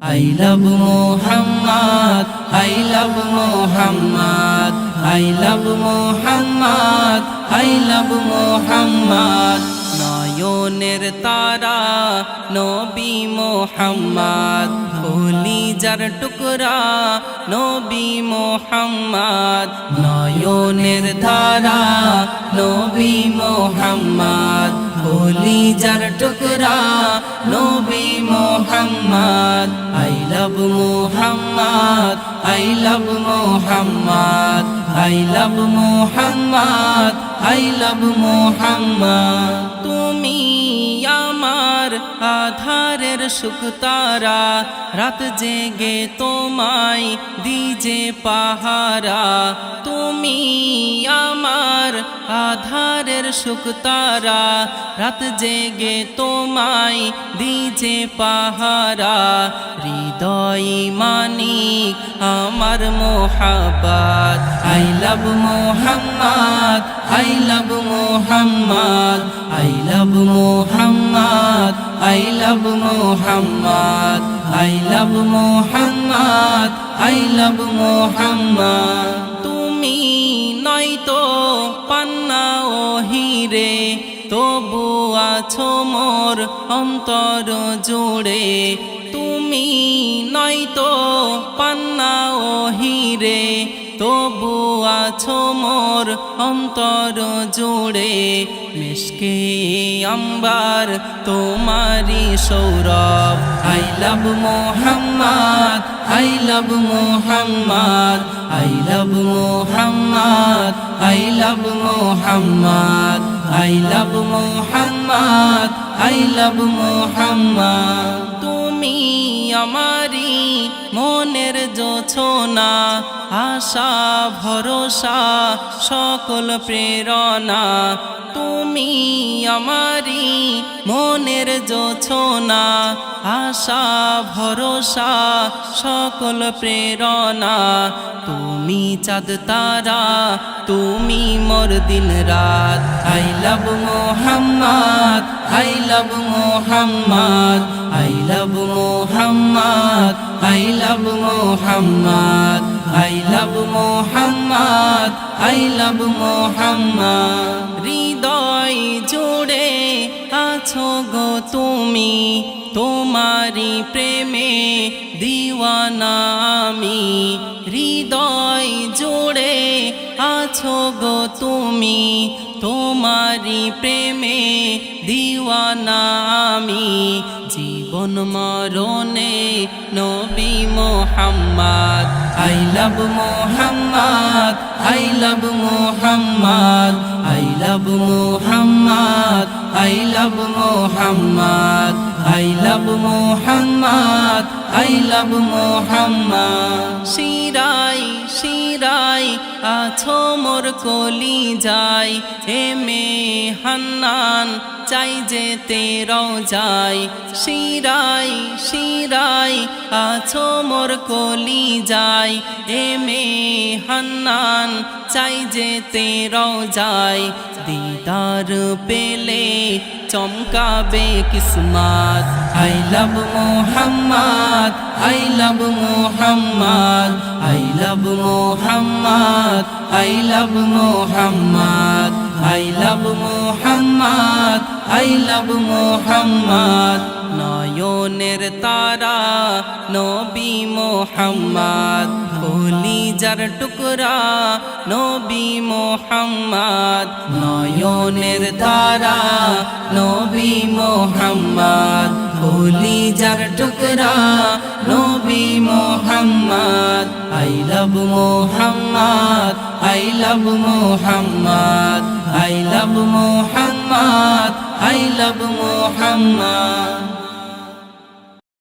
I love Muhammad, I love Muhammad, I love Muhammad, I love Muhammad. নয়নের তারা নবী মুহাম্মদ, কলিজার টুকরা নবী মুহাম্মদ। নয়নের তারা নবী মুহাম্মদ, কলিজার টুকরা নবী Muhammad. I love Muhammad, I love Muhammad, I love Muhammad, I love Muhammad. তুমি আমার আধারের শুকতারা, রাত জেগে তোমায় দিজে পাহারা। তুমি আমার আধারের শুকতারা, রাত জেগে তোমায় দিজে পাহারা। হৃদয় মানিক আমার মোহাব্বত, I love Muhammad, I love Muhammad, I love Muhammad, I love Muhammad, I love Muhammad, I love Muhammad. তুমি নয়তো পান্না ও হিরে, তবু আছো মোর অন্তর জুড়ে। তুমি নয়তো পান্না ও হিরে, তবু আছো মোর অন্তর জুড়ে। মিশকে আম্বার তোমারি Sourav, I love Muhammad, I love Muhammad, I love Muhammad, I love Muhammad, I love Muhammad, I love Muhammad. তুমি আমারি মনের জোছনা, আশা ভরসা সকল প্রেরণা। তুমি আমারি মনের জোছনা, আশা ভরসা সকল প্রেরণা। তুমি চাঁদ তারা, তুমি মোর দিন রাত। I love Muhammad, I love Muhammad, I love Muhammad, I love Muhammad, I love Muhammad, I love Muhammad. হৃদয় জুড়ে আছো গো তুমি, তোমারি প্রেমে দিওয়ানা আমি। হৃদয় জুড়ে আছো গো তুমি, তোমারি প্রেমে দিওয়ানা আমি। জীবন মরণে নবী Muhammad, I love Muhammad, I love Muhammad, I love Muhammad, I love Muhammad, I love Muhammad, I love Muhammad. শিরাই শিরাই আছো মোর কলিজায়, এমে হান্নান চাই যেতে রওজায়। শিরাই শিরাই আছো মোর কলিজায়, এমে হান্নান চাই যেতে রওজায়। দিদার পেলে চমকাবে কিসমত, I love Muhammad, I love Muhammad, I love Muhammad, I love Muhammad, I love Muhammad, I love Muhammad. নয়নের তারা নবী মুহাম্মদ, কলিজার টুকরা নবী মুহাম্মদ। নয়নের তারা নবী মুহাম্মদ, কলিজার টুকরা নবী Muhammad. I love Muhammad, I love Muhammad, I love Muhammad, I love Muhammad.